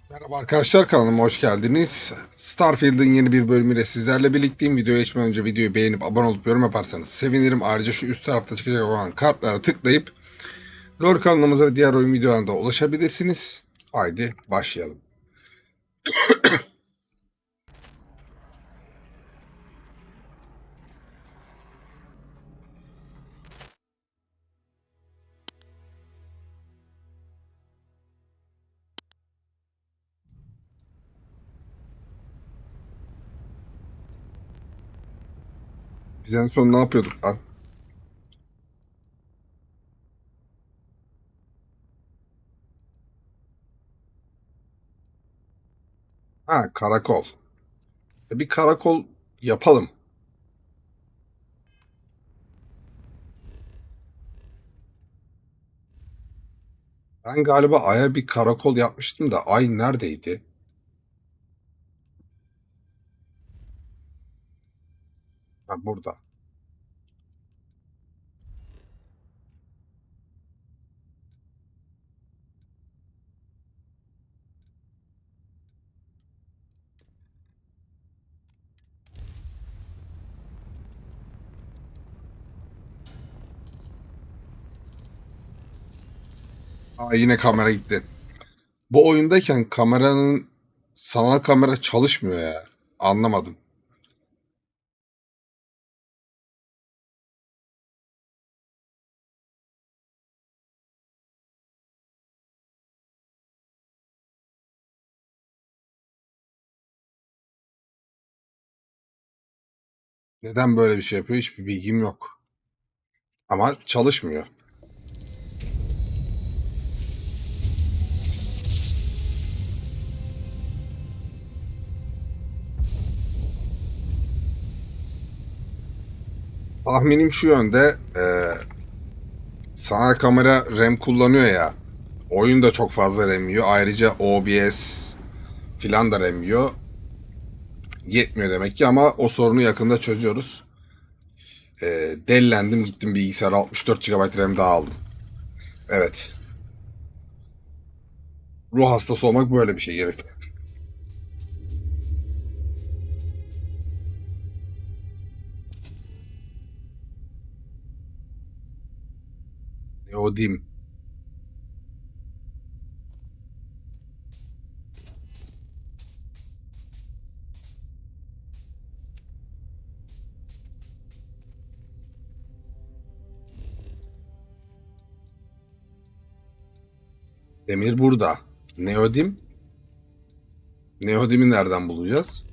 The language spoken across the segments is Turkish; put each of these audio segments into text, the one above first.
Merhaba arkadaşlar, kanalıma hoş geldiniz. Starfield'in yeni bir bölümüyle sizlerle birlikteyim. Videoya geçmeden önce videoyu beğenip abone olup yorum yaparsanız sevinirim. Ayrıca şu üst tarafta çıkacak olan kartlara tıklayıp LoL kanalımıza ve diğer oyun videolarına da ulaşabilirsiniz. Haydi başlayalım. Biz en son ne yapıyorduk lan? Ha, karakol. Bir karakol yapalım. Ben galiba Ay'a bir karakol yapmıştım da Ay neredeydi? Ha, burada. Aa, yine kamera gitti. Bu oyundayken kameranın sanal kamera çalışmıyor ya. Anlamadım. Neden böyle bir şey yapıyor hiçbir bilgim yok. Ama çalışmıyor. Tahminim şu yönde. Sanal kamera RAM kullanıyor ya. Oyun da çok fazla RAM yiyor. Ayrıca OBS filan da RAM yiyor. Yetmiyor demek ki ama o sorunu yakında çözüyoruz. Delilendim, gittim bilgisayara 64 GB RAM daha aldım. Evet. Ruh hastası olmak böyle bir şey gerek. O diyeyim. Demir burada. Neodim. Neodim'i nereden bulacağız?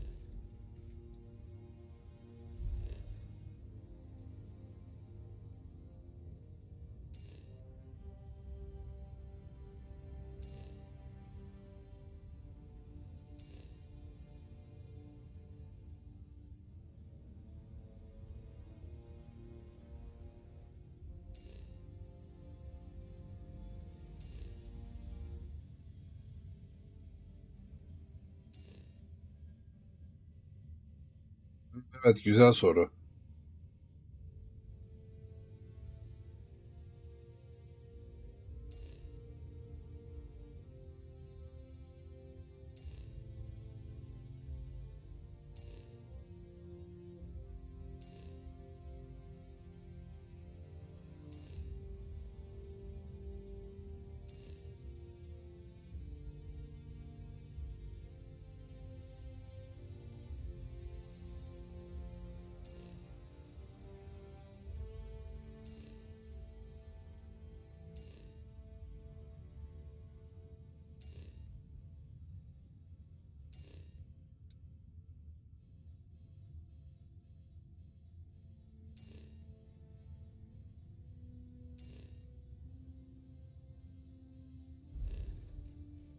Evet, güzel soru.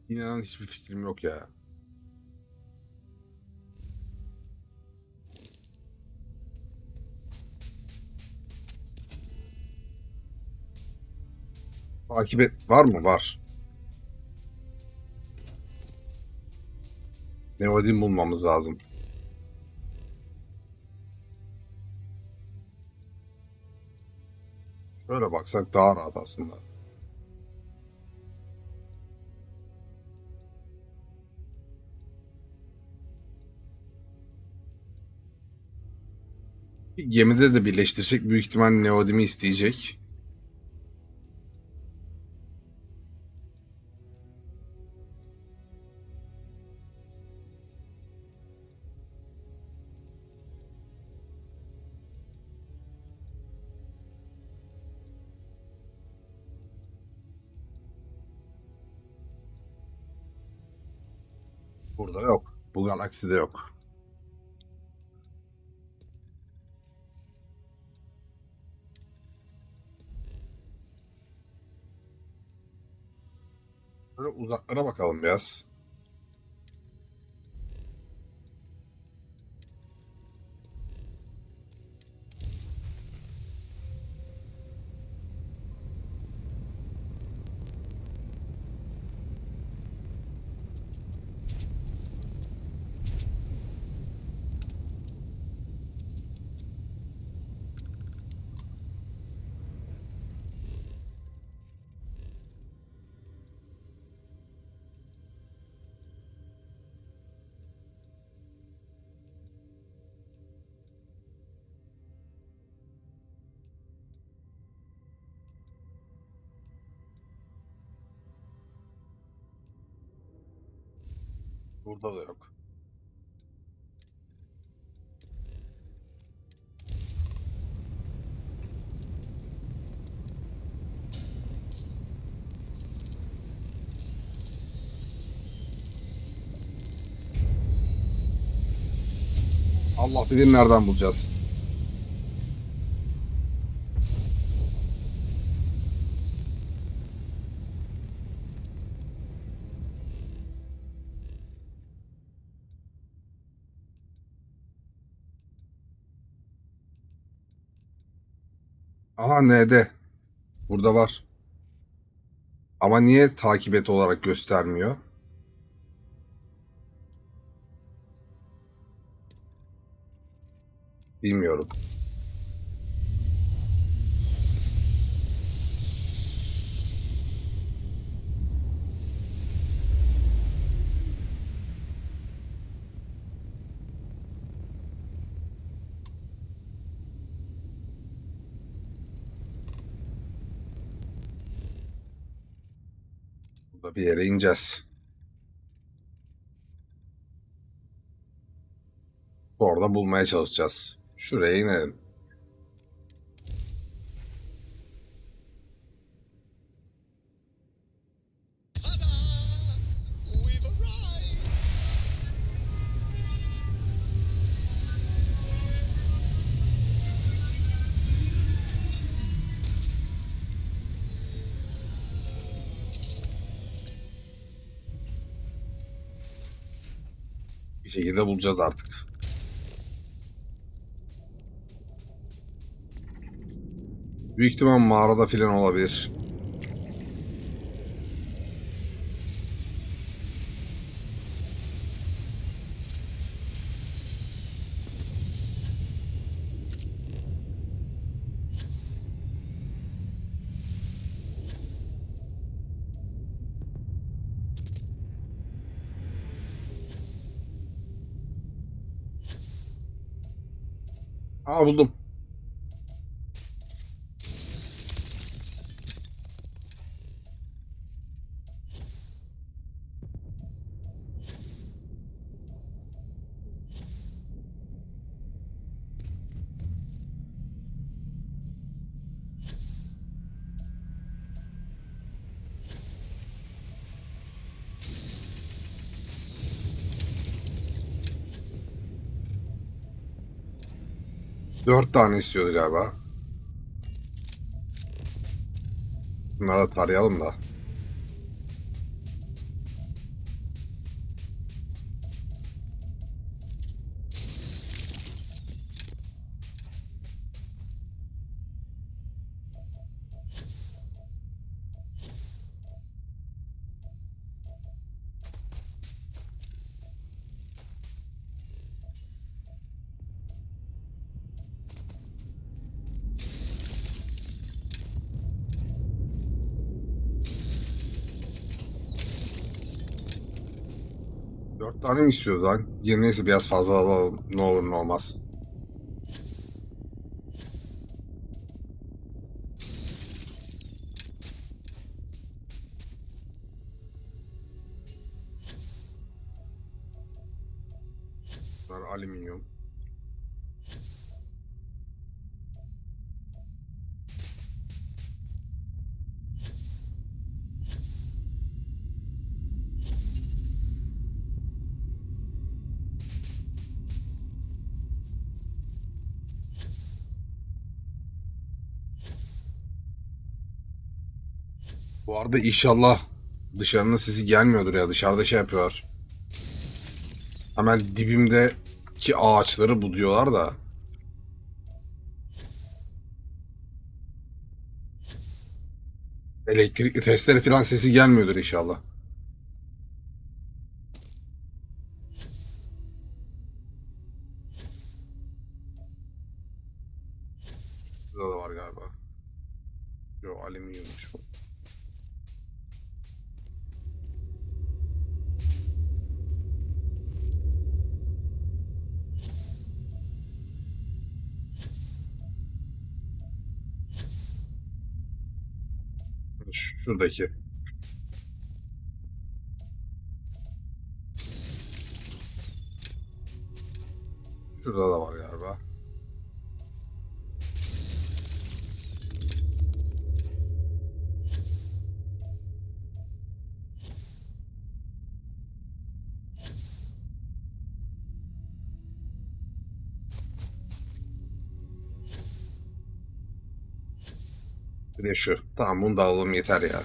İnan hiçbir fikrim yok ya. Takip et var mı? Var. Neodim bulmamız lazım. Şöyle baksak daha rahat aslında. Gemide de birleştirsek büyük ihtimal neodimi isteyecek. Burada yok. Bu galakside yok. Böyle uzaklara bakalım biraz. Burada da yok. Allah bilir nereden bulacağız. Aha N'de. Burada var. Ama niye takip et olarak göstermiyor? Bilmiyorum. Burada bir yere ineceğiz. Orada bulmaya çalışacağız. Şuraya inelim. Bir şekilde bulacağız artık. Büyük ihtimal mağarada filan olabilir. Aa buldum. Dört tane istiyordu galiba. Bunları da tarayalım da. Dört tane mi istiyordu lan? Yine neyse biraz fazla alalım. Ne olur ne olmaz. alüminyum. Bu arada inşallah dışarının sesi gelmiyordur ya. Dışarıda şey yapıyorlar. Hemen dibimdeki ağaçları buduyorlar da. Elektrikli testere falan sesi gelmiyordur inşallah. Burada da var galiba. Yok, alüminyummuş bu. Şuradaki. Şurada da var galiba. Bir de şu. Tamam, bunu da alalım yeter ya.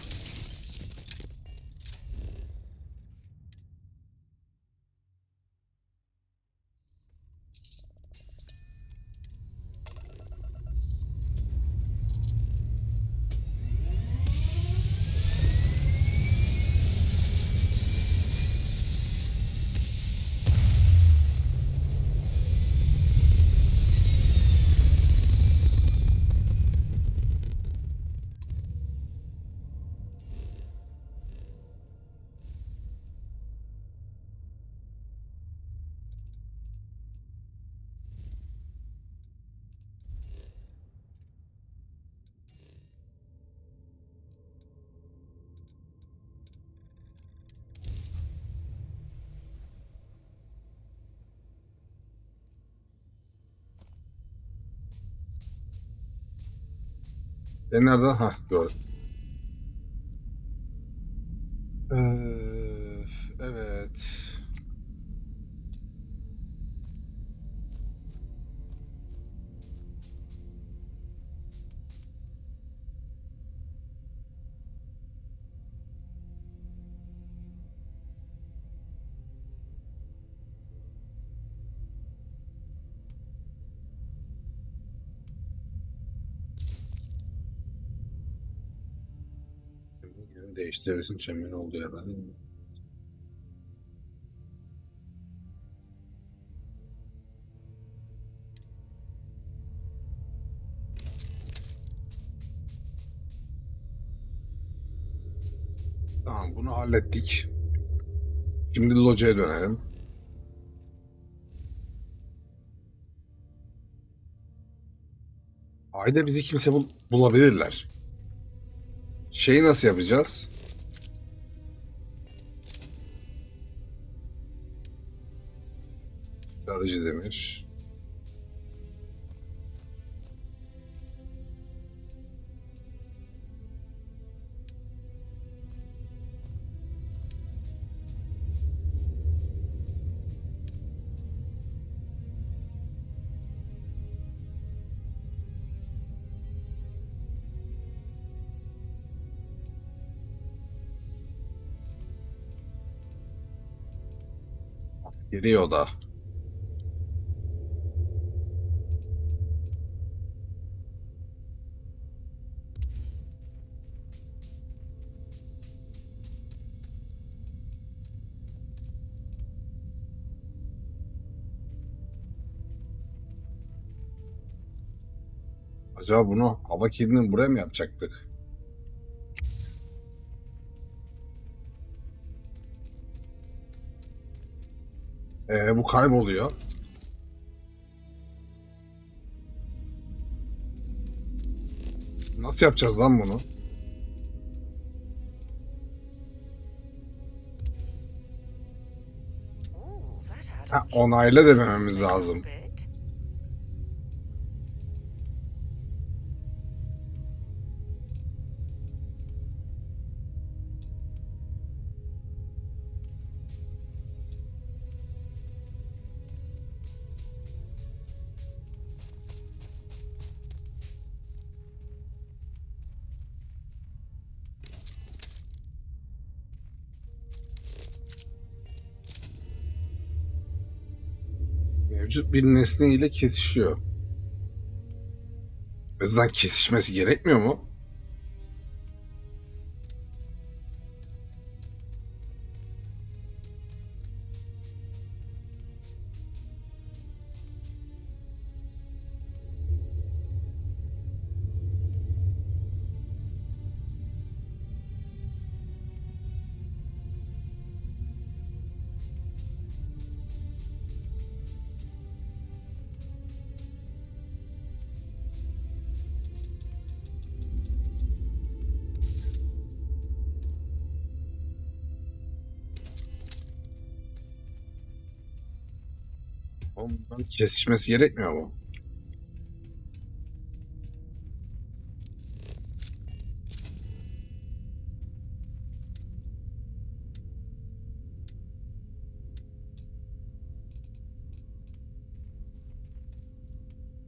Ben nereden? Hah, gördüm. Evet. Yerini değiştirebilirsin. Çemberi oldu ya ben. Tamam, bunu hallettik. Şimdi locaya dönelim. Ayda bizi kimse bulabilirler. Şeyi nasıl yapacağız? Arıcı demir. Geliyor da. Acaba bunu hava kilidini buraya mı yapacaktık? Bu kayboluyor. Nasıl yapacağız lan bunu? Ha, onayla demememiz lazım. Mevcut bir nesne ile kesişiyor. Bizden kesişmesi gerekmiyor mu? Ondan kesişmesi gerekmiyor mu?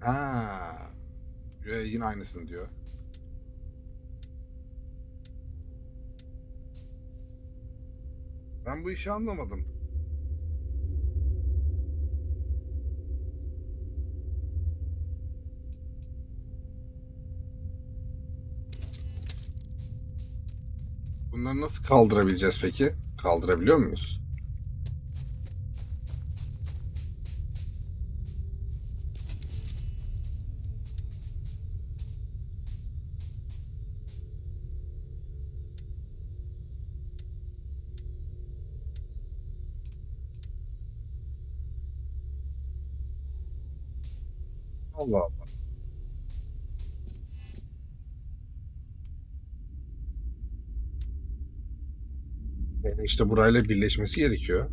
Ha, yine aynısını diyor. Ben bu işi anlamadım. Bunları nasıl kaldırabileceğiz peki? Kaldırabiliyor muyuz? Allah Allah. Yani işte burayla birleşmesi gerekiyor.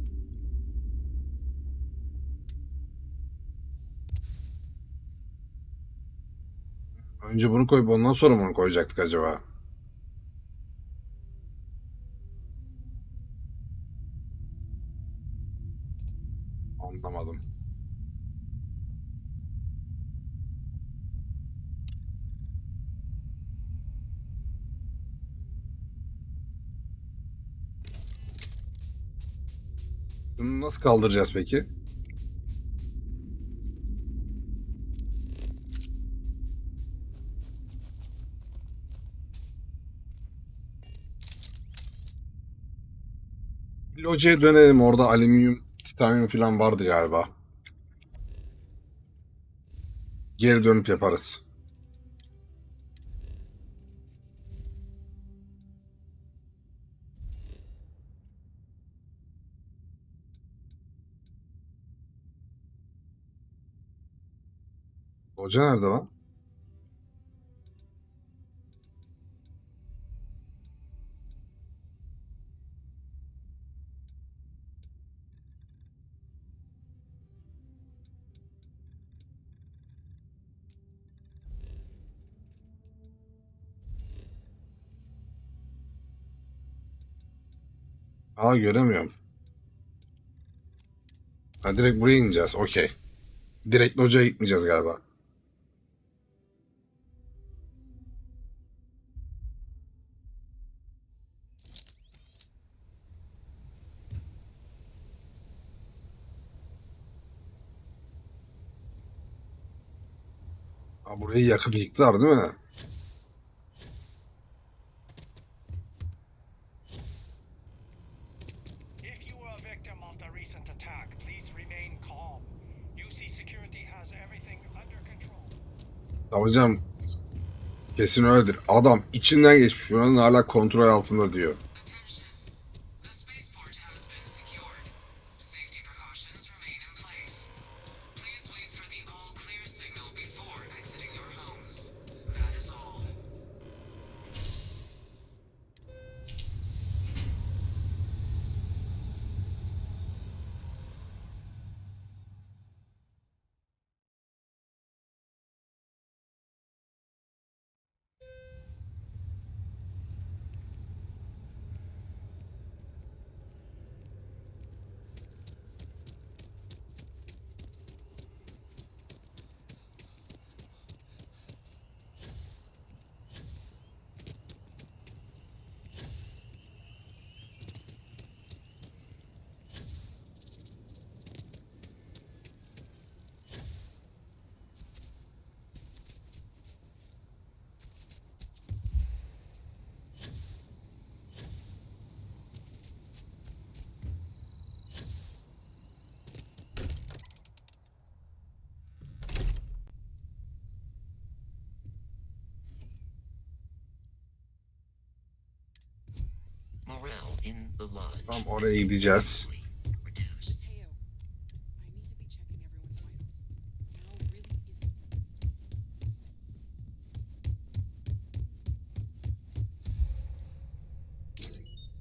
Önce bunu koyup ondan sonra mı koyacaktık acaba? Anlamadım. Bunu nasıl kaldıracağız peki? Loca'ya dönelim. Orada alüminyum, titanyum falan vardı galiba. Geri dönüp yaparız. Loca nerede lan? Aa, göremiyorum. Ha, direkt buraya ineceğiz. Okey. Direkt Loca'ya gitmeyeceğiz galiba. Ha, burayı yakıp yıktılar değil mi? If you were a victim of the recent attack, please remain calm. UC Security has everything under control. Hocam, kesin öyledir. Adam içinden geçmiş. Buranın hala kontrol altında diyor. Attention. The spaceport has been secured. Safety precautions remain in place. Please wait for the all clear signal before exiting your homes. That is all. in the lodge. Tam oraya gideceğiz. Reduced. Mateo, I need to be checking everyone's vitals. Now really isn't.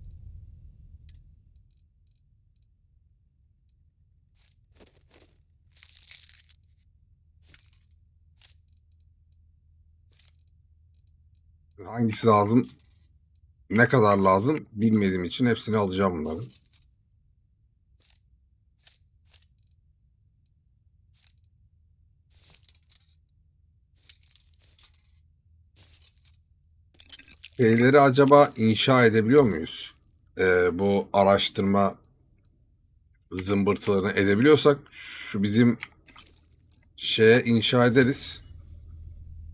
Hangisi lazım? Ne kadar lazım bilmediğim için hepsini alacağım bunların. Şeyleri acaba inşa edebiliyor muyuz? Bu araştırma zımbırtılarını edebiliyorsak şu bizim şeye inşa ederiz.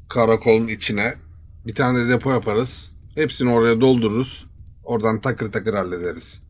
Karakolun içine bir tane de depo yaparız. Hepsini oraya doldururuz. Oradan takır takır hallederiz.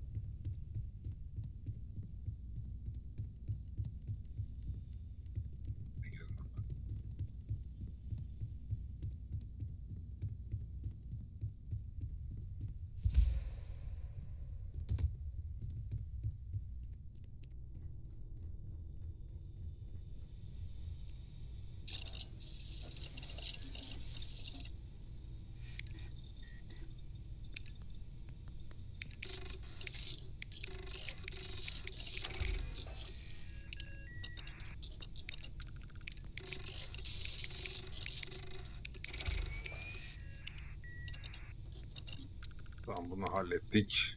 Tamam, bunu hallettik.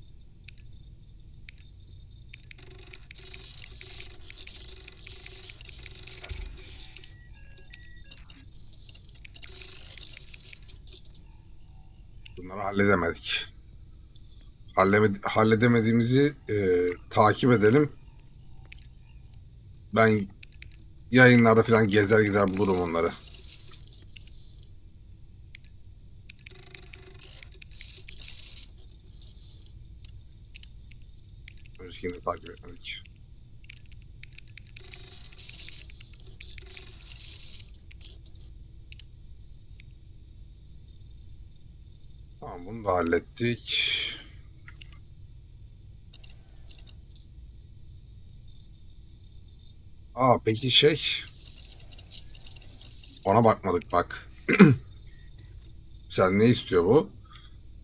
Bunları halledemedik. Halledemediğimizi takip edelim. Ben yayınlarda falan gezer gezer bulurum onları. Öncekini de takip etmedik. Tamam, bunu da hallettik. Peki ona bakmadık bak. Sen ne istiyor bu?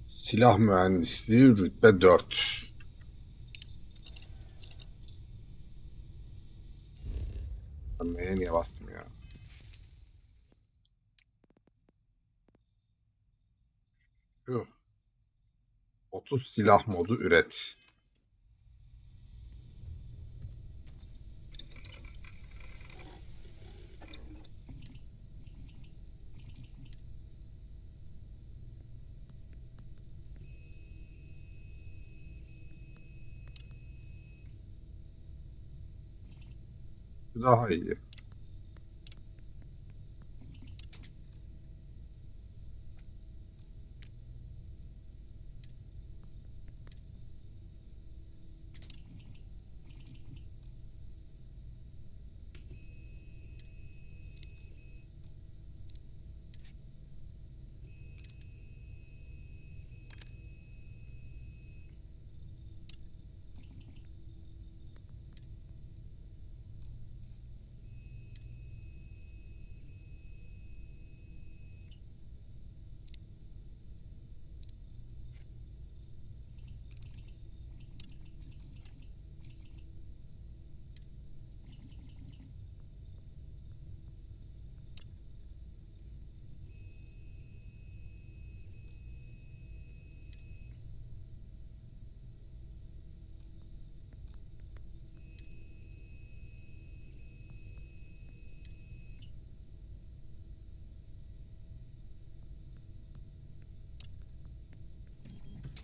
Silah mühendisliği rütbe 4. Ben neye niye bastım ya? Şu 30 silah modu üret. Bu daha iyi.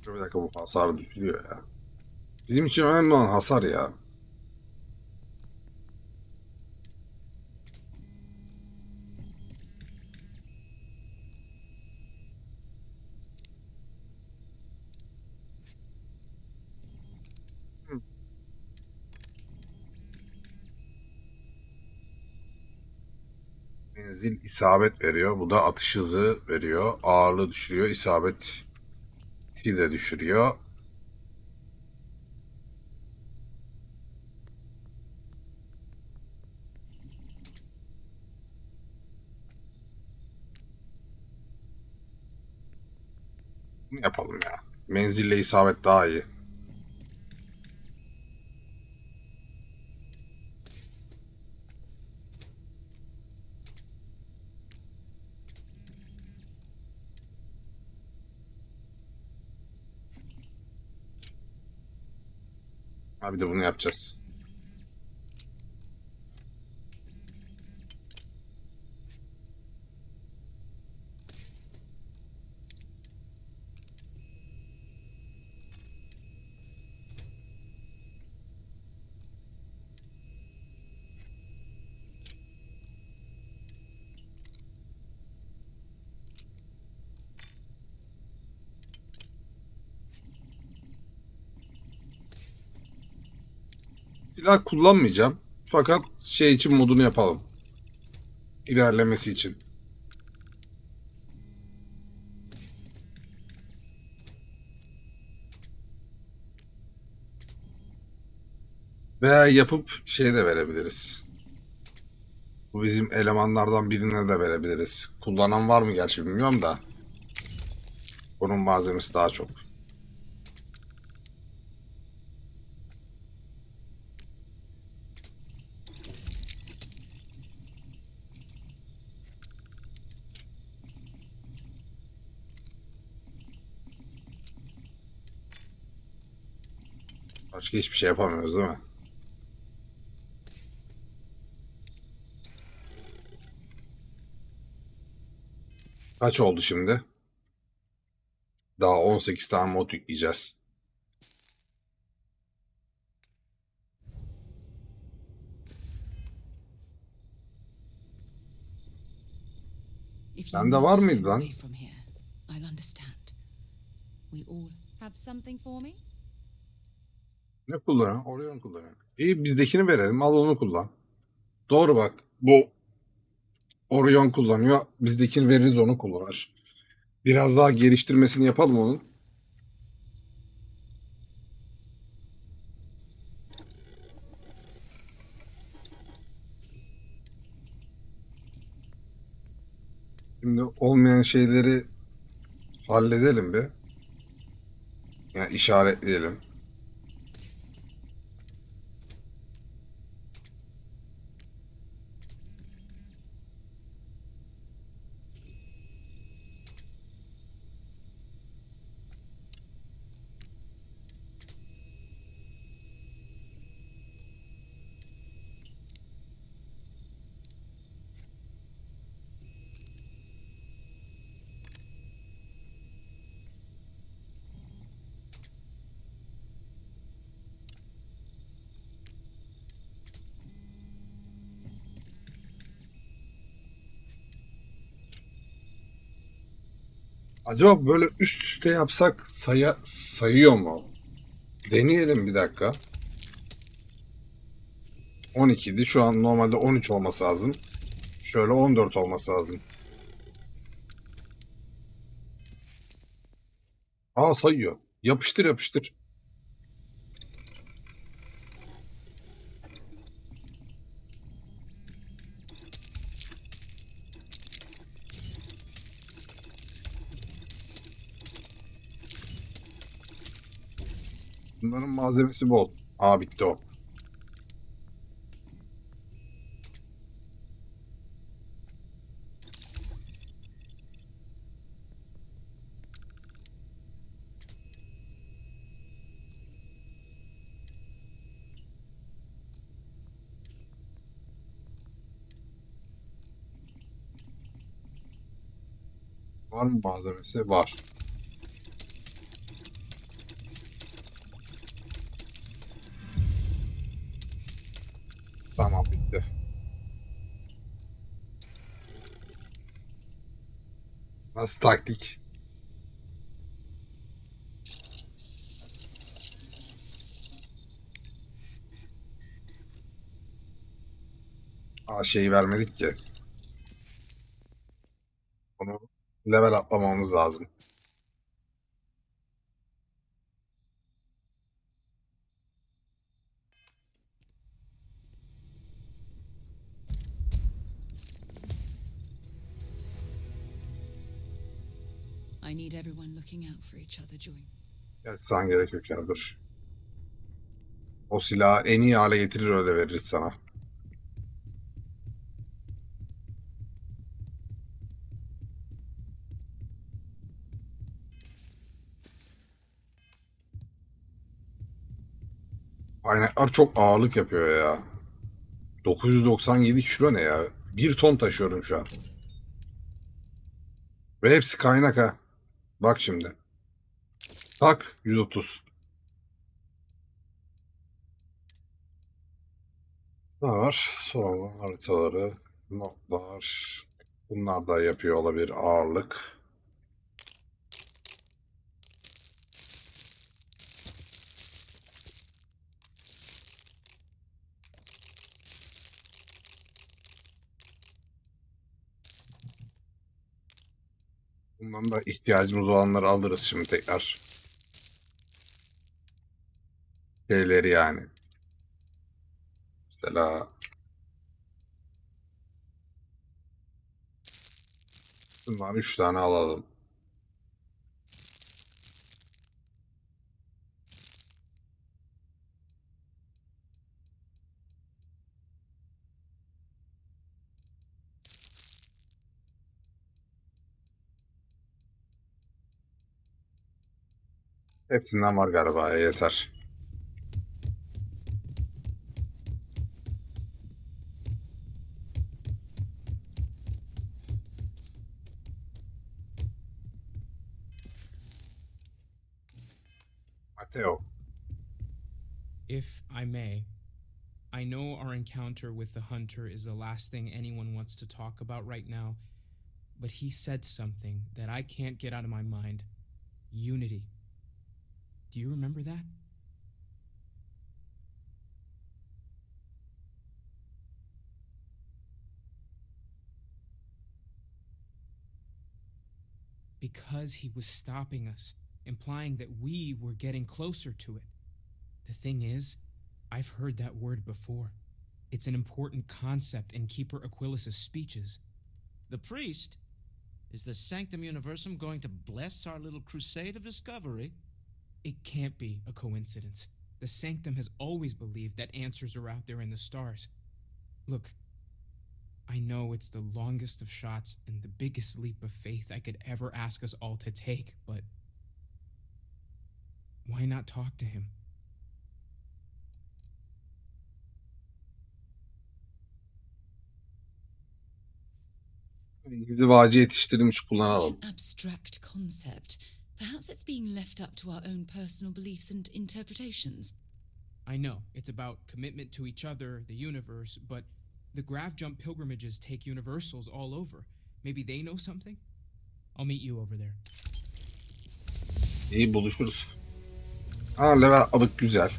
Dur bir dakika, bu hasarı düşürüyor ya. Bizim için önemli olan hasar ya. Hı. Menzil isabet veriyor. Bu da atış hızı veriyor. Ağırlığı düşürüyor. İsabeti de düşürüyor. Bunu yapalım ya. Menzille isabet daha iyi. Ha bir de bunu yapacağız. Silah kullanmayacağım. Fakat şey için modunu yapalım. İlerlemesi için. Veya yapıp şey de verebiliriz. Bu bizim elemanlardan birine de verebiliriz. Kullanan var mı gerçi bilmiyorum da. Bunun malzemesi daha çok. Başka hiçbir şey yapamıyoruz değil mi? Kaç oldu şimdi? Daha 18 tane mod yükleyeceğiz. If you Sende need var time mıydı lan? away from here, I'll understand. We all Have something for me? Ne kullanıyor? Orion kullanıyor. İyi bizdekini verelim. Al onu kullan. Doğru bak. Bu Orion kullanıyor. Bizdekini veririz onu kullanır. Biraz daha geliştirmesini yapalım onun. Şimdi olmayan şeyleri halledelim bir. Yani işaretleyelim. Acaba böyle üst üste yapsak sayıyor mu? Deneyelim bir dakika. 12 idi. Şu an normalde 13 olması lazım. Şöyle 14 olması lazım. Aa sayıyor. Yapıştır yapıştır. Bunların malzemesi bol. Aa bitti o. Var mı malzemesi? Var. Tamam bitti. Nasıl taktik? Aa şeyi vermedik ki. Bunu level atlamamız lazım. I need everyone looking out for each other during. Yatsan gerek yok ya, dur. O silahı en iyi hale getirir, öyle veririz sana. Kaynaklar çok ağırlık yapıyor ya. 997 kilo ne ya? 1 ton taşıyorum şu an. Ve hepsi kaynak ha. Bak şimdi. Tak 130. Ne var? Sonra haritaları, notlar. Bunlar da yapıyor olabilir ağırlık. Bundan da ihtiyacımız olanları alırız şimdi tekrar. Şeyleri yani. Mesela bundan 3 tane alalım. Hepsinden var galiba, yeter. Mateo. If I may, I know our encounter with the hunter is the last thing anyone wants to talk about right now, but he said something that I can't get out of my mind. Unity. Do you remember that? Because he was stopping us, implying that we were getting closer to it. The thing is, I've heard that word before. It's an important concept in Keeper Aquilas's speeches. The priest? Is the Sanctum Universum going to bless our little crusade of discovery? It can't be a coincidence. The Sanctum has always believed that answers are out there in the stars. Look, I know it's the longest of shots and the biggest leap of faith I could ever ask us all to take, but why not talk to him? İzdivacı yetiştirilmiş kullanalım. Such an abstract concept. Perhaps it's being left up to our own personal beliefs and interpretations. I know, it's about commitment to each other, the universe, but the Grav Jump pilgrimages take universals all over. Maybe they know something? I'll meet you over there. İyi, buluşuruz. Ha, level atladık, güzel.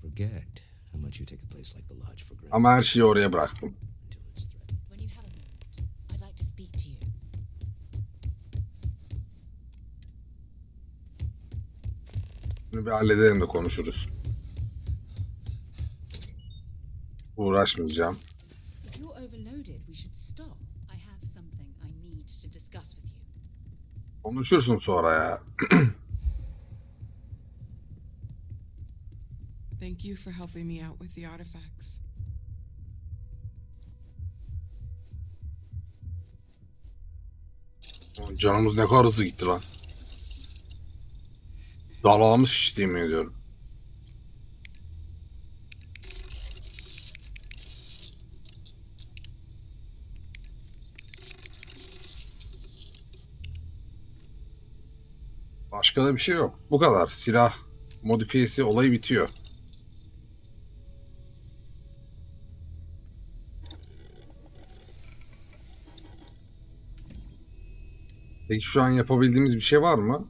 Forget how much you take a place like the lodge for granted Ama her şeyi oraya bıraktım. until it's threatened. When you have a moment, I'd like to speak to you. Bunu bir halledelim de konuşuruz. Uğraşmayacağım. If you're overloaded, we should stop. I have something I need to discuss with you. Konuşursun sonra ya. Thank you for helping me out with the artifacts. Canımız ne kadar hızlı gitti lan. Dalağımız şişti, yemin ediyorum. Başka da bir şey yok. Bu kadar. Silah modifiyesi olayı bitiyor. Peki şu an yapabildiğimiz bir şey var mı?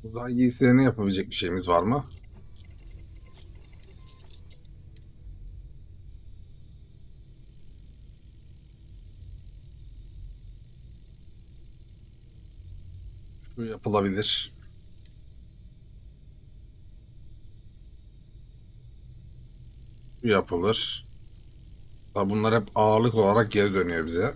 Uzay giysilerine yapabilecek bir şeyimiz var mı? Şu yapılabilir. Şu yapılır. Tabi bunlar hep ağırlık olarak geri dönüyor bize.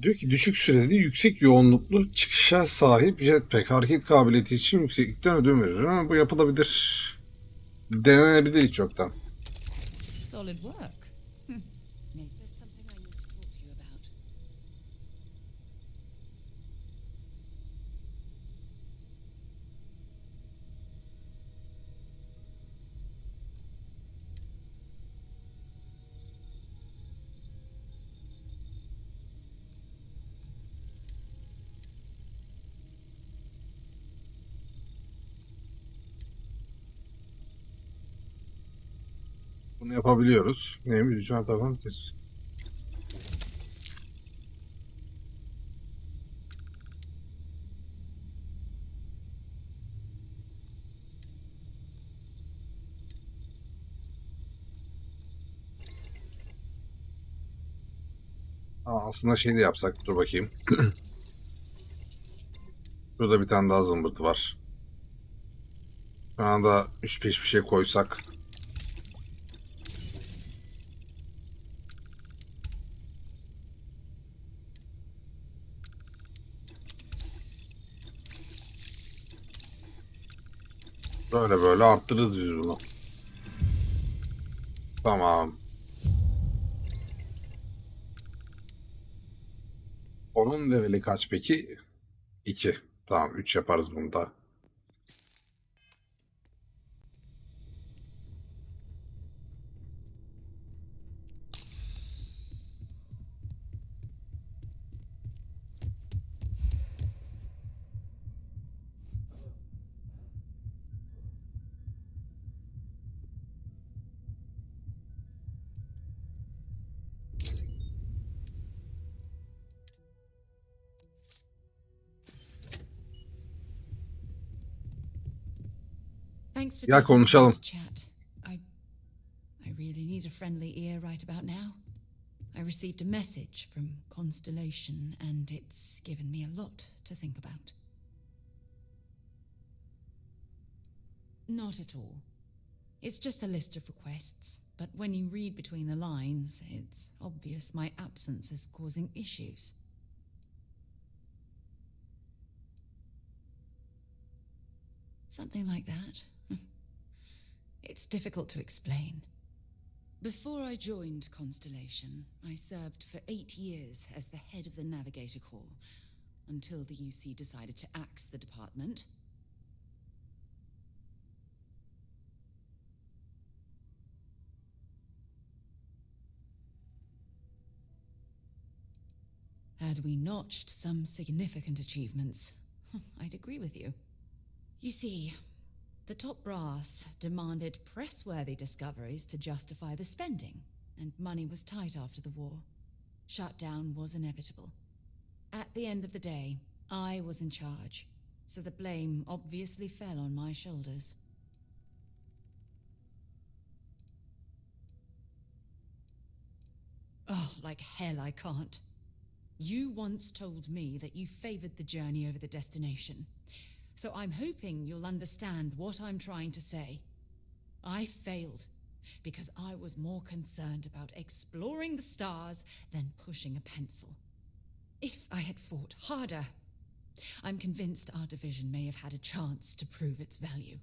Diyor ki düşük süreli yüksek yoğunluklu çıkışa sahip jetpack hareket kabiliyeti için yükseklikten ödün verir. Ama bu yapılabilir. Denenebilir hiç yoktan. Solid work. Maybe there's something I need to talk to you about. Bunu yapabiliyoruz. Neymiş? Şu an tamam. Aslında şey de yapsak. Dur bakayım. Burada bir tane daha zımbırtı var. Şu anda 3-5 bir şey koysak. Böyle böyle arttırırız biz bunu. Tamam. Onun leveli kaç peki? 2. Tamam 3 yaparız bunu da. Thanks for Ya taking the time konuşalım. to chat. I really need a friendly ear right about now. I received a message from Constellation, and it's given me a lot to think about. Not at all. It's just a list of requests, but when you read between the lines, it's obvious my absence is causing issues. Something like that. It's difficult to explain. Before I joined Constellation, I served for 8 years as the head of the Navigator Corps, until the UC decided to axe the department. Had we notched some significant achievements, I'd agree with you. You see, the top brass demanded press-worthy discoveries to justify the spending, and money was tight after the war. Shutdown was inevitable. At the end of the day, I was in charge, so the blame obviously fell on my shoulders. Oh, like hell I can't. You once told me that you favored the journey over the destination. So I'm hoping you'll understand what I'm trying to say. I failed because I was more concerned about exploring the stars than pushing a pencil. If I had fought harder, I'm convinced our division may have had a chance to prove its value.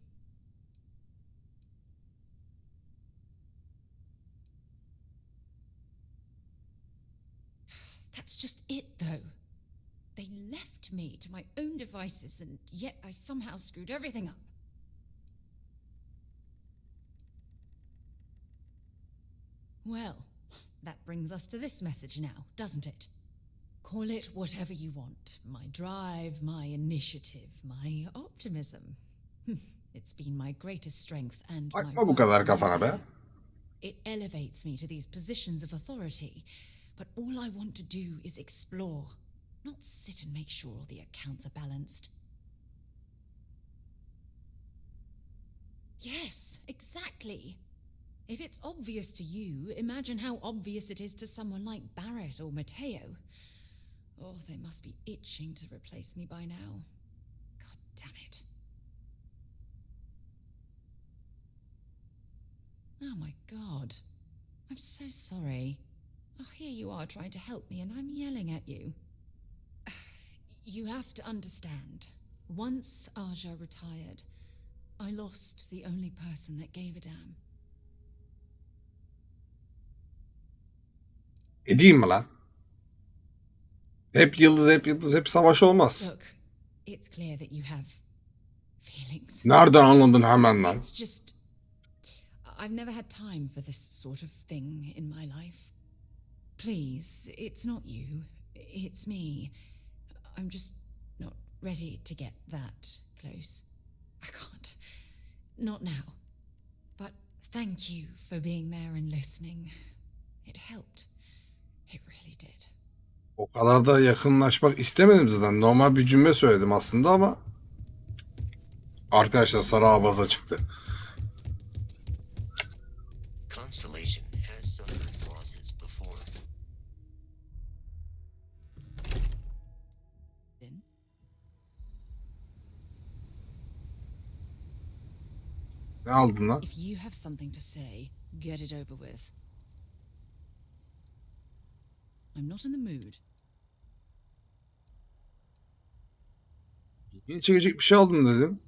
That's just it, though. They left me to my own devices, and yet I somehow screwed everything up. Well, that brings us to this message now, doesn't it? Call it whatever you want. My drive, my initiative, my optimism. It's been my greatest strength and my Bakma bu kadar worst kafana be. nightmare. It elevates me to these positions of authority, but all I want to do is explore, not sit and make sure all the accounts are balanced. Yes, exactly. If it's obvious to you, imagine how obvious it is to someone like Barrett or Mateo. Oh, they must be itching to replace me by now. God damn it. Oh my God. I'm so sorry. Oh, here you are trying to help me and I'm yelling at you. You have to understand. Once Aja retired, I lost the only person that gave a damn. Edeyim mi lan? Hep yıldız, hep yıldız, hep savaş olmaz. Look, it's clear that you have feelings. Nereden anladın hemen lan? It's just I've never had time for this sort of thing in my life. Please, it's not you. It's me. I'm just not ready to get that close. I can't. Not now. But thank you for being there and listening. It helped. It really did. O kadar da yakınlaşmak istemedim zaten. Normal bir cümle söyledim aslında ama arkadaşlar sarı abaza çıktı. Constellation has suffered losses before. Ne aldın lan? If you have something to say, get it over with. I'm not in the mood. Yeni çekecek bir şey aldım dedin.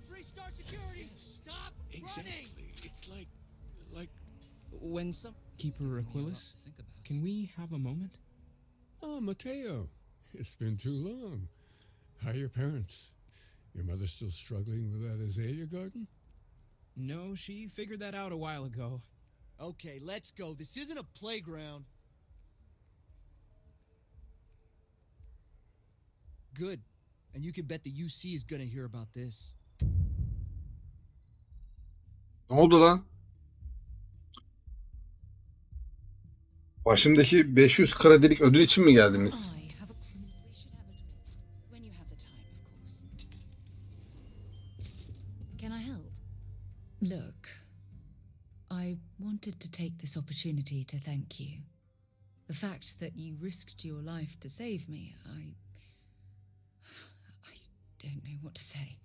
Restart security! Stop running! It's like when some Keeper Aquilus, can we have a moment? Oh, Mateo. It's been too long. How are your parents? Your mother still struggling with that azalea garden? No, she figured that out a while ago. Okay, let's go. This isn't a playground. Good. And you can bet the UC is gonna hear about this. Ne oldu lan? Başımdaki 500 kredilik ödül için mi geldiniz? I have a we should have a talk. When you have the time, of course. Can I help? Look, I wanted to take this opportunity to thank you. The fact that you risked your life to save me, I don't know what to say.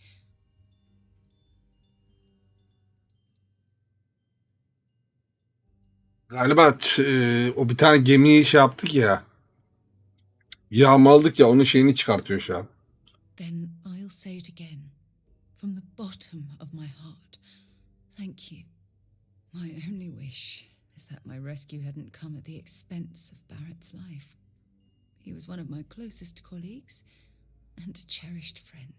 Galiba o bir tane gemiyi şey yaptık ya. Yağmaladık ya, onun şeyini çıkartıyor şu an. Then I'll say it again, from the bottom of my heart. Thank you. My only wish is that my rescue hadn't come at the expense of Barrett's life. He was one of my closest colleagues and a cherished friend.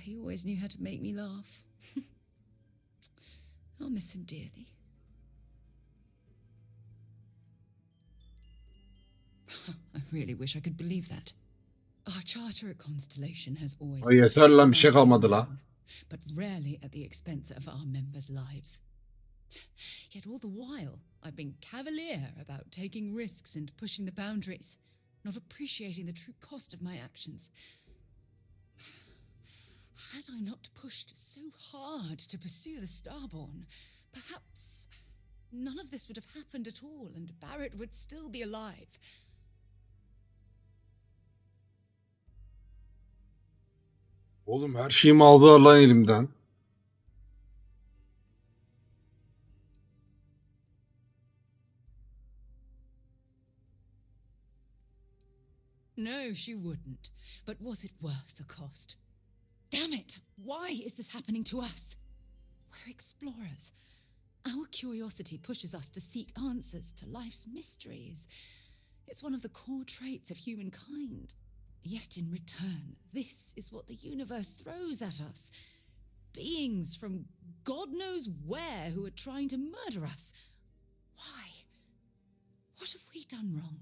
He always knew how to make me laugh. I'll miss him dearly. I really wish I could believe that. Our charter at Constellation has always Ay yeter lan, bir şey kalmadı la. but rarely at the expense of our members' lives. Yet all the while, I've been cavalier about taking risks and pushing the boundaries, not appreciating the true cost of my actions. Had I not pushed so hard to pursue the Starborn, perhaps none of this would have happened at all, and Barrett would still be alive. Oğlum her şeyimi aldılar lan elimden. No, she wouldn't. But was it worth the cost? Damn it! Why is this happening to us? We're explorers. Our curiosity pushes us to seek answers to life's mysteries. It's one of the core traits of humankind. Yet in return, this is what the universe throws at us. Beings from God knows where who are trying to murder us. Why? What have we done wrong?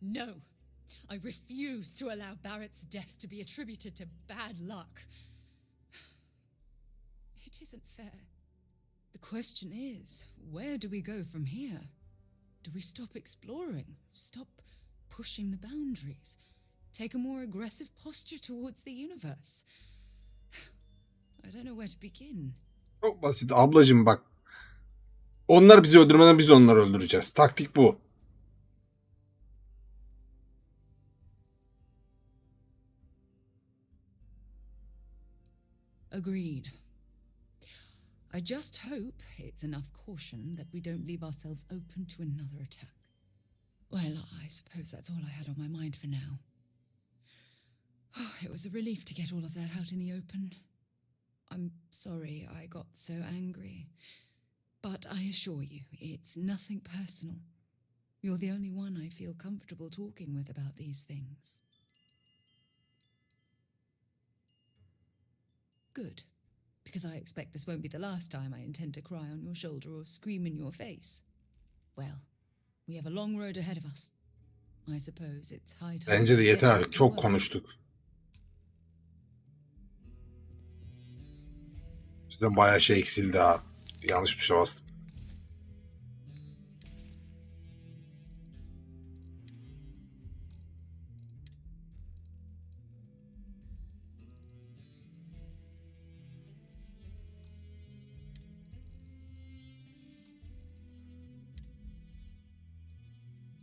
No. I refuse to allow Barrett's death to be attributed to bad luck. It isn't fair. The question is, where do we go from here? Do we stop exploring? Stop pushing the boundaries? Take a more aggressive posture towards the universe? I don't know where to begin. Çok basit ablacığım bak. Onlar bizi öldürmeden biz onları öldüreceğiz. Taktik bu. Agreed. I just hope it's enough caution that we don't leave ourselves open to another attack. Well, I suppose that's all I had on my mind for now. It was a relief to get all of that out in the open. I'm sorry I got so angry. But I assure you, it's nothing personal. You're the only one I feel comfortable talking with about these things. Good. Because I expect this won't be the last time I intend to cry on your shoulder or scream in your face. Well, we have a long road ahead of us. I suppose it's high time. Bence de we get yeter. back to Çok work. konuştuk. Bizden bayağı şey eksildi ha. Yanlış tuşa bastım.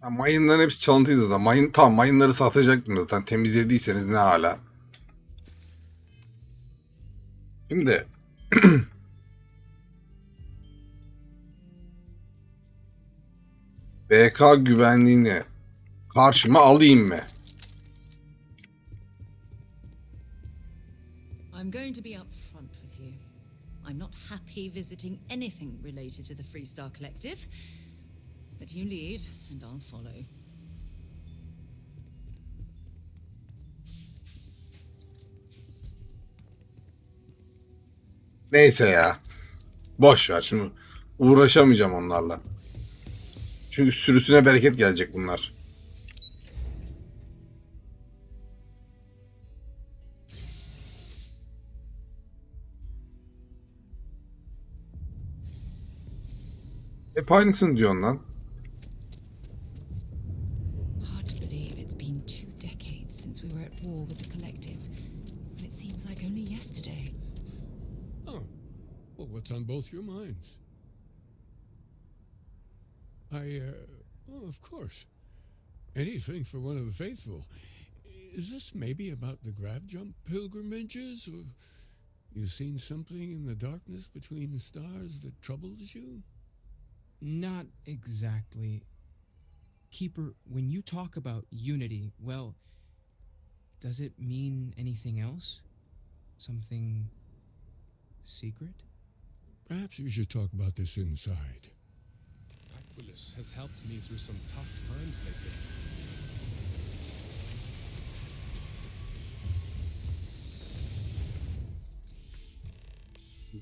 Ya mayınların hepsi çalıntıydı zaten. Mayınları satacaktım zaten. Temizlediyseniz ne hala. Şimdi BK güvenliğini karşıma alayım mı? I'm going to be upfront with you. I'm not happy visiting anything related to the Freestar Collective. But you lead, and I'll follow. Neyse ya. Boş ver şimdi. Uğraşamayacağım onlarla. Çünkü sürüsüne bereket gelecek bunlar. Hep aynısını diyorsun lan. Hard to believe it's been 2 decades since we were at war with the Collective, but it seems like only yesterday. Oh, well, what's on both your minds? Oh, of course. Anything for one of the faithful. Is this maybe about the grab jump pilgrimages, or you've seen something in the darkness between the stars that troubles you? Not exactly. Keeper, when you talk about unity, well, does it mean anything else? Something secret? Perhaps you should talk about this inside. Aquilus has helped me through some tough times lately.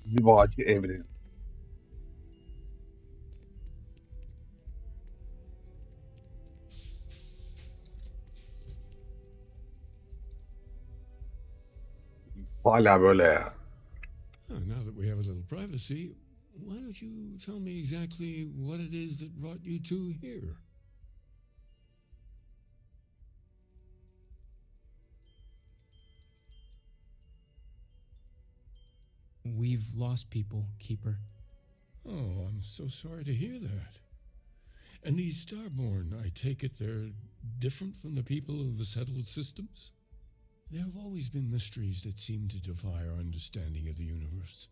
Zivacı evreni. Hala böyle ya. Now that we have a little privacy, why don't you tell me exactly what it is that brought you two here? We've lost people, Keeper. Oh, I'm so sorry to hear that. And these Starborn, I take it they're different from the people of the settled systems? There have always been mysteries that seem to defy our understanding of the universe,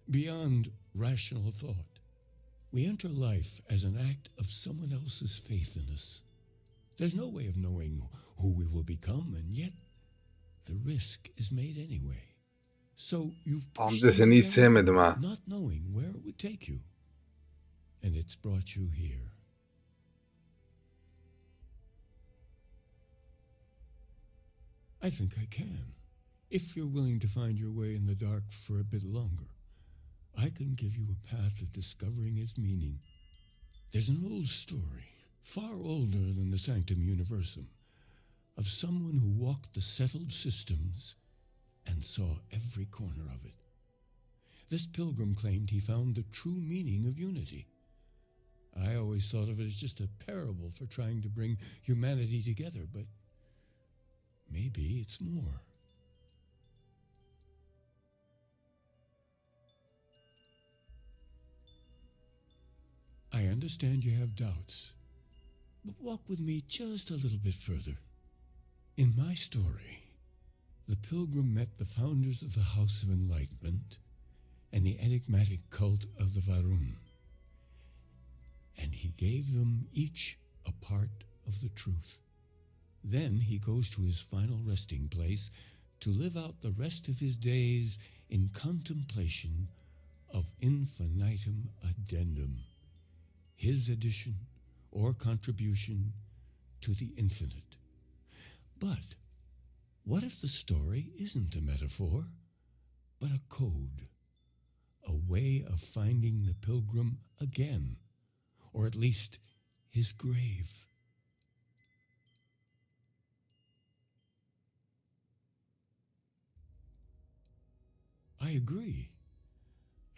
beyond rational thought. We enter life as an act of someone else's faith in us. There's no way of knowing who we will become, and yet the risk is made anyway. So you've Amca seni hiç sevmedim ha. not knowing where it would take you. And it's brought you here. I think I can. If you're willing to find your way in the dark for a bit longer, I can give you a path to discovering its meaning. There's an old story, far older than the Sanctum Universum, of someone who walked the settled systems and saw every corner of it. This pilgrim claimed he found the true meaning of unity. I always thought of it as just a parable for trying to bring humanity together, but maybe it's more. I understand you have doubts, but walk with me just a little bit further. In my story, the pilgrim met the founders of the House of Enlightenment and the enigmatic cult of the Varun, and he gave them each a part of the truth. Then he goes to his final resting place to live out the rest of his days in contemplation of infinitum addendum, his addition or contribution to the infinite. But what if the story isn't a metaphor, but a code, a way of finding the pilgrim again, or at least his grave? I agree.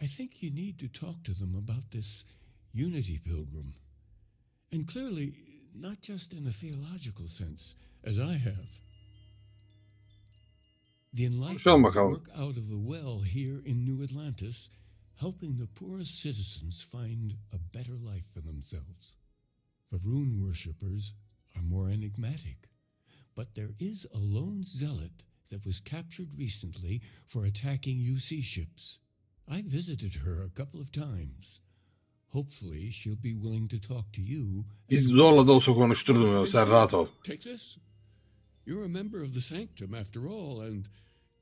I think you need to talk to them about this unity pilgrim. And clearly, not just in a theological sense, as I have. The Konuşalım Enlightened bakalım. work out of the well here in New Atlantis, helping the poorest citizens find a better life for themselves. The rune worshippers are more enigmatic, but there is a lone zealot that was captured recently for attacking UC ships. I visited her a couple of times. Hopefully she'll be willing to talk to you. Biz zorla da olsa konuşturdum ya, sen rahat ol. Take this. You're a member of the Sanctum after all, and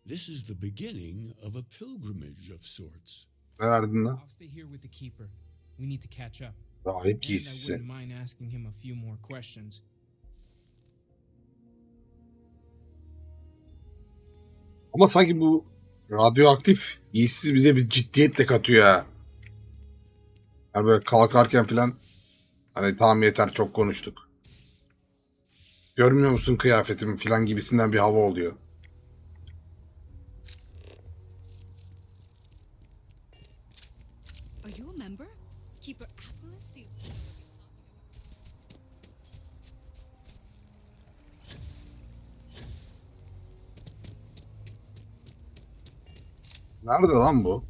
this is the beginning of a pilgrimage of sorts. Ne verdin lan? I'll stay here with the Keeper. We need to catch up. Rahip And I giysisi. wouldn't mind asking him a few more questions. Ama sanki bu radyoaktif giysiz bize bir ciddiyet katıyor ha. Yani böyle kalkarken falan hani tamam yeter çok konuştuk. Görmüyor musun kıyafetimi falan gibisinden bir hava oluyor. Are you a member? Keeper Atlas seems to be Nerede lan bu?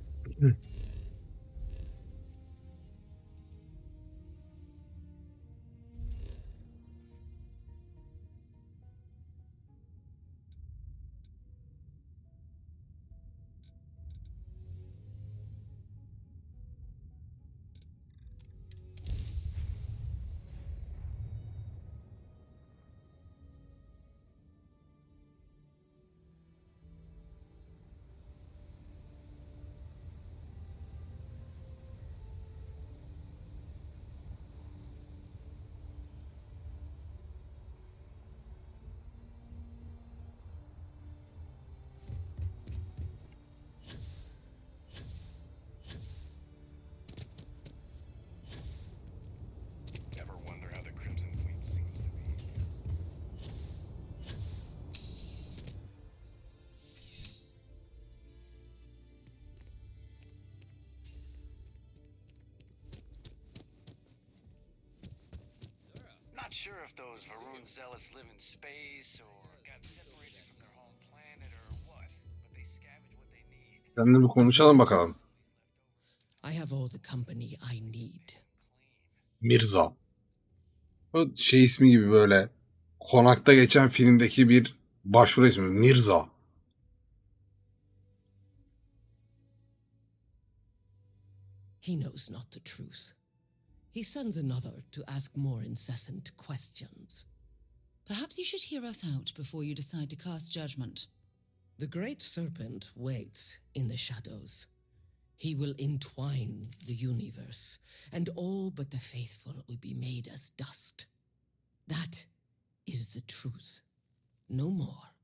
Not sure if those Varun zealots live in space or got separated from their home planet or what, but they scavenge what they need. Seninle bir konuşalım bakalım. I have all the company I need. Mirza. O şey ismi gibi böyle Konakta geçen filmdeki bir başrol ismi. Mirza. He knows not the truth. He sends another to ask more incessant questions. Perhaps you should hear us out before you decide to cast judgment. The great serpent waits in the shadows. He will entwine the universe, and all but the faithful will be made as dust. That is the truth. No more,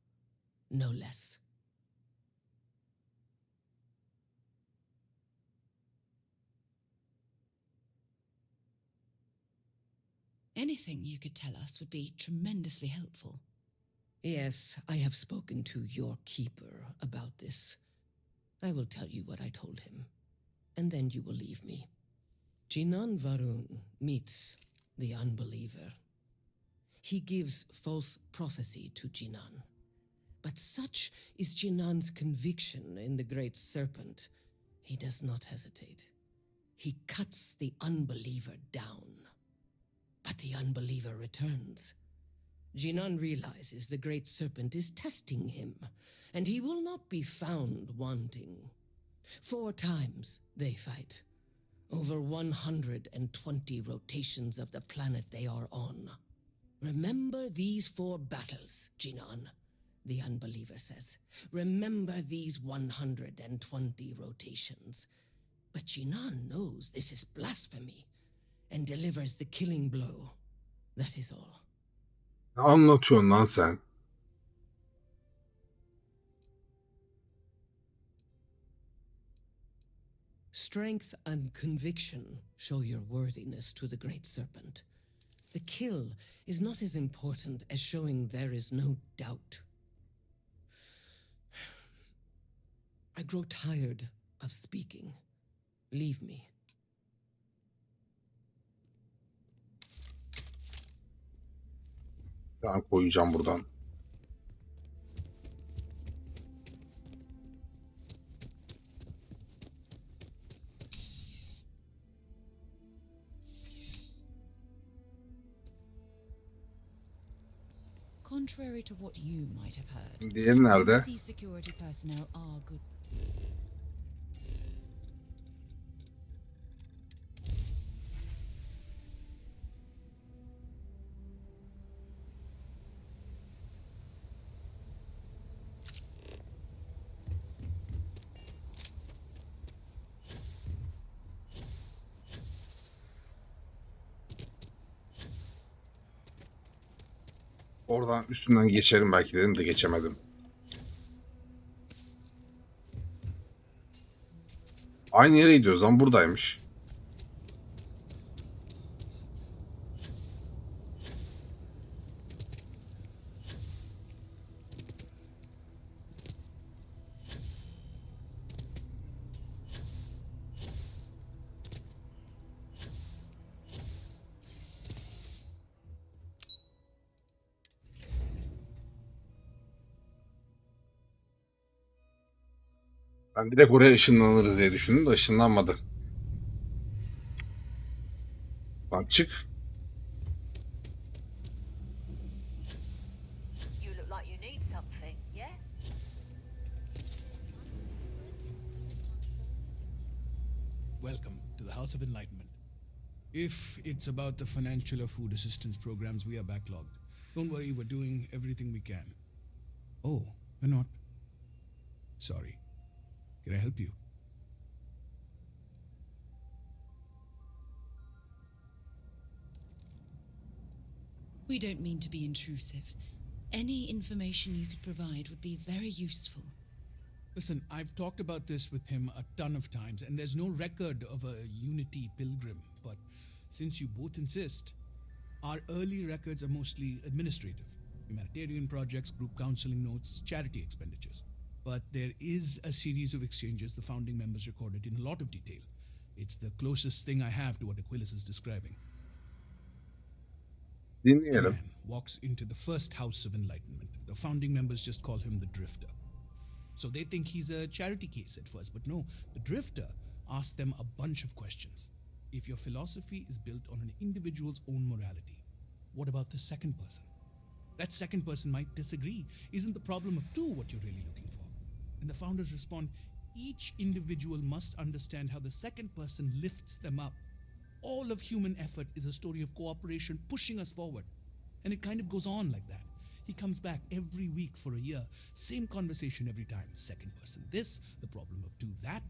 no less. Anything you could tell us would be tremendously helpful. Yes, I have spoken to your keeper about this. I will tell you what I told him, and then you will leave me. Jinan Varun meets the unbeliever. He gives false prophecy to Jinan. But such is Jinan's conviction in the great serpent, he does not hesitate. He cuts the unbeliever down. But the unbeliever returns. Jinan realizes the great serpent is testing him, and he will not be found wanting. 4 times they fight, over 120 rotations of the planet they are on. Remember these 4 battles, Jinan, the unbeliever says. Remember these 120 rotations. But Jinan knows this is blasphemy and delivers the killing blow. That is all. Ne anlatıyorsun lan sen? Strength and conviction show your worthiness to the great serpent. The kill is not as important as showing there is no doubt. I grow tired of speaking. Leave me. Ben koyacağım buradan. Contrary to what you might have heard, Diğeri nerede? UC security personnel are good. Oradan üstünden geçerim belki dedim de geçemedim. Aynı yere gidiyoruz lan, buradaymış. Ben direkt oraya ışınlanırız diye düşündüm de ışınlanmadı. Lan çık. You look like you need something, yeah? Welcome to the House of Enlightenment. If it's about the financial or food assistance programs, we are backlogged. Don't worry, we're doing everything we can. Oh, we're not. Sorry. Can I help you? We don't mean to be intrusive. Any information you could provide would be very useful. Listen, I've talked about this with him a ton of times, and there's no record of a Unity pilgrim. But since you both insist, our early records are mostly administrative. Humanitarian projects, group counseling notes, charity expenditures. But there is a series of exchanges the founding members recorded in a lot of detail. It's the closest thing I have to what Aquilus is describing. Dinleyelim. man walks into the first house of enlightenment. The founding members just call him the Drifter. So they think he's a charity case at first, but no, the Drifter asks them a bunch of questions. If your philosophy is built on an individual's own morality, what about the second person? That second person might disagree. Isn't the problem of two what you're really looking for? And the founders respond, each individual must understand how the second person lifts them up. All of human effort is a story of cooperation pushing us forward. And it kind of goes on like that. He comes back every week for a year. Same conversation every time. Second person this, the problem of two that.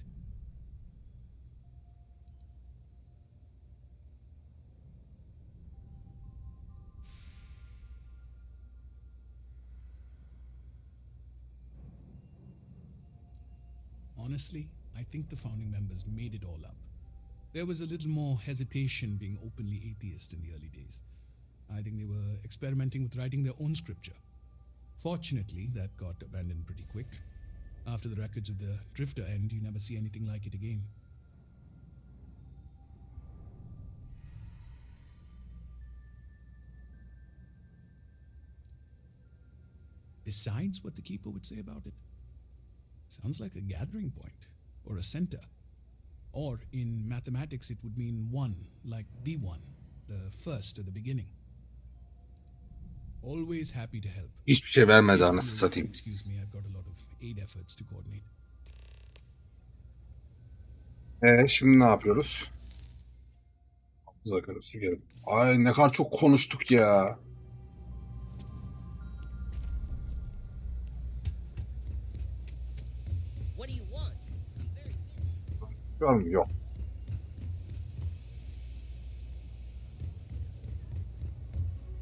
Honestly, I think the founding members made it all up. There was a little more hesitation being openly atheist in the early days. I think they were experimenting with writing their own scripture. Fortunately, that got abandoned pretty quick. After the records of the Drifter end, you never see anything like it again. Besides what the Keeper would say about it, sounds like a gathering point, or a center. Or, in mathematics, it would mean one, like the one, the first or the beginning. Always happy to help. Hiçbir şey vermedi anasını satayım. Excuse me, I've got a lot of aid efforts to coordinate. Şimdi ne yapıyoruz? Bakalım sikerim. Ay ne kadar çok konuştuk ya. What do you want? Yok.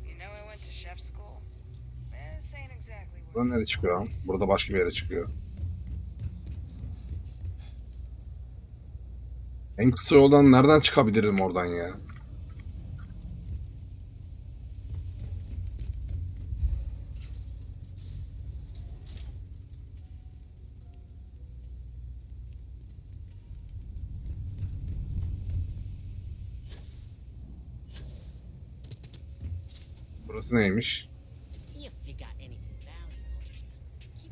You know I went to chef school. This ain't exactly what Buradan nereye çıkıyor lan? Burada başka bir yere çıkıyor. En kısa yoldan nereden çıkabilirim oradan ya? Burası neymiş?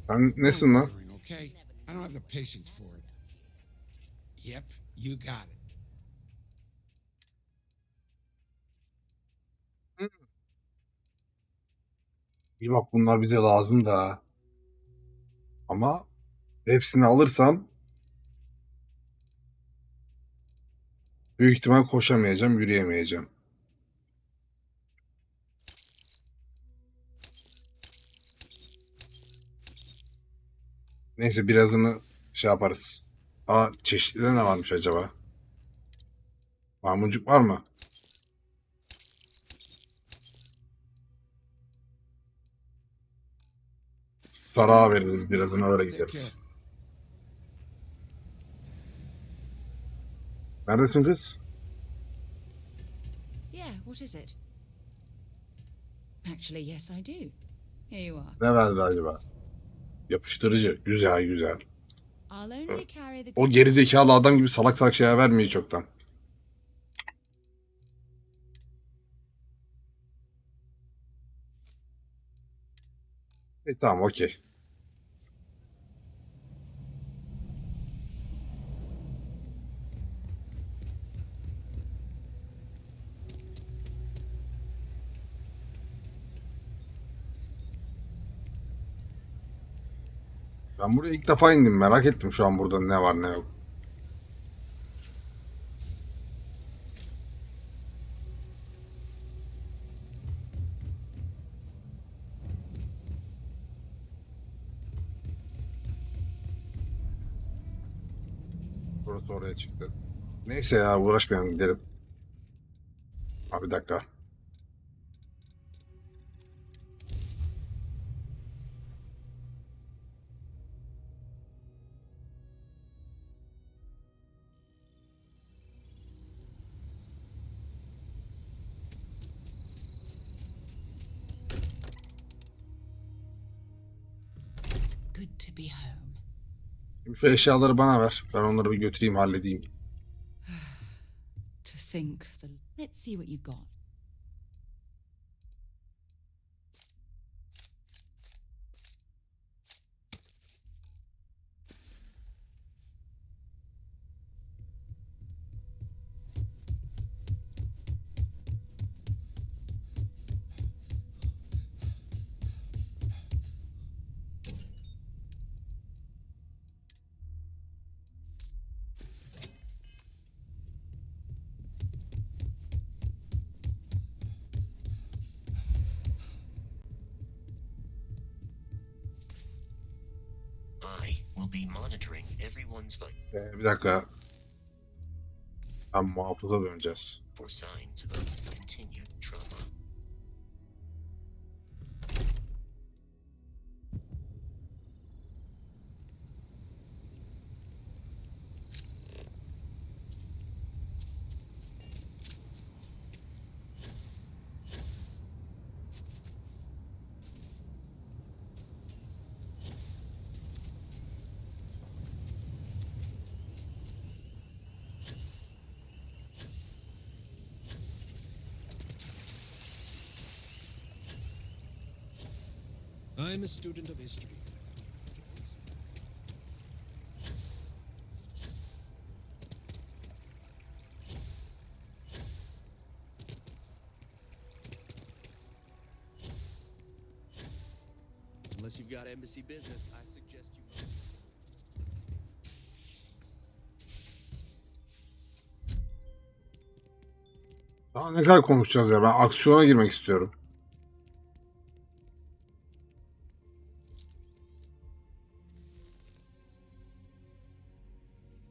Sen nesin lan? Okay? I don't have the patience for it. Yep, you got it. Bir bak bunlar bize lazım da. Ama hepsini alırsam büyük ihtimal koşamayacağım, yürüyemeyeceğim. Neyse birazını şey yaparız. Çeşitlide ne varmış acaba? Maymuncuk var mı? Sarağa veririz birazını öyle gideriz. Neredesin kız? Yeah, what is it? Actually, yes, I do. Here you are. Ne verdi acaba? Yapıştırıcı. Güzel güzel. I'll only carry the O gerizekalı adam gibi salak salak şeyler vermiyor çoktan. Tamam okey. Ben buraya ilk defa indim. Merak ettim şu an burada ne var ne yok. Burası oraya çıktı. Neyse ya uğraşmayalım gidelim. Abi bir dakika. It's good to be home. Şimdi şu eşyaları bana ver. Ben onları bir götüreyim halledeyim. To think that. Let's see what you've got. spy will be monitoring everyone's Bir dakika. Muhafıza döneceğiz. for signs of continued trauma. I'm a student of history. Unless you've got embassy business, I suggest you... Daha ne kadar konuşacağız ya? Ben aksiyona girmek istiyorum.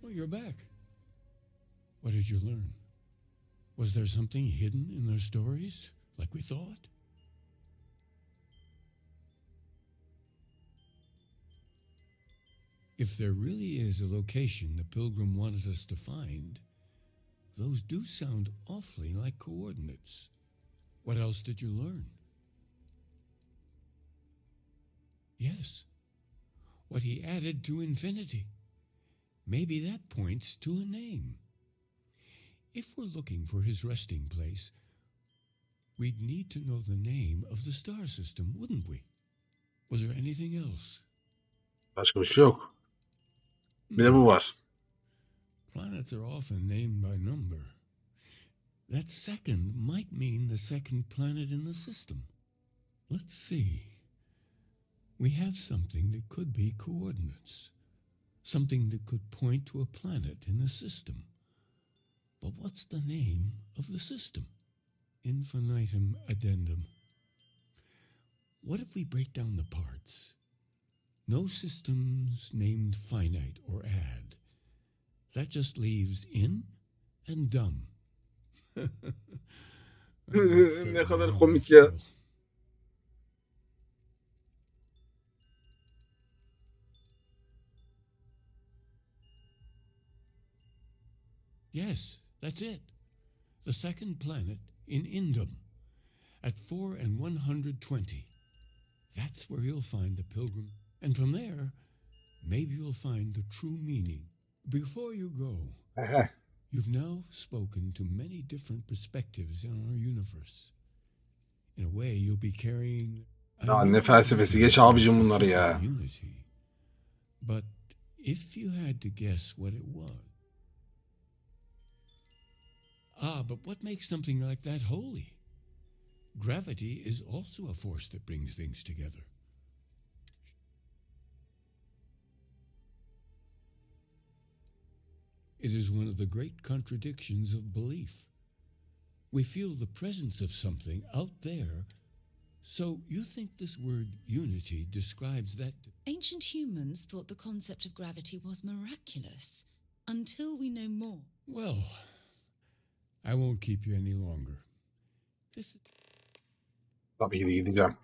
Well, you're back. What did you learn? Was there something hidden in their stories, like we thought? If there really is a location the pilgrim wanted us to find, those do sound awfully like coordinates. What else did you learn? Yes, what he added to infinity. Maybe that points to a name. If we're looking for his resting place, we'd need to know the name of the star system, wouldn't we? Was there anything else? Başka bir şey yok. Bir de bu var. Planets are often named by number. That second might mean the second planet in the system. Let's see. We have something that could be coordinates. Something that could point to a planet in the system. But what's the name of the system? Infinitum addendum. What if we break down the parts? No systems named finite or add. That just leaves in and dumb. Ne kadar komik ya. Yes, that's it. The second planet in Indum at 4 and 120. That's where you'll find the pilgrim. And from there, maybe you'll find the true meaning. Before you go, you've now spoken to many different perspectives in our universe. In a way, you'll be carrying... Ya ne felsefesi, geç abicim bunları ya. Unity. But if you had to guess what it was... but what makes something like that holy? Gravity is also a force that brings things together. It is one of the great contradictions of belief. We feel the presence of something out there, so you think this word unity describes that? Ancient humans thought the concept of gravity was miraculous, until we know more. Well, I won't keep you any longer. Tabii ki de gideceğim.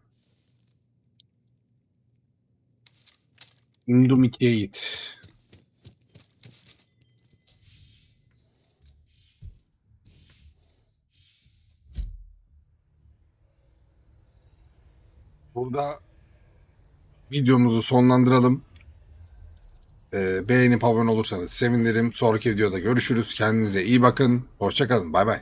Indum 2'ye git. Burada videomuzu sonlandıralım. Beğenip abone olursanız sevinirim. Sonraki videoda görüşürüz. Kendinize iyi bakın. Hoşça kalın. Bay bay.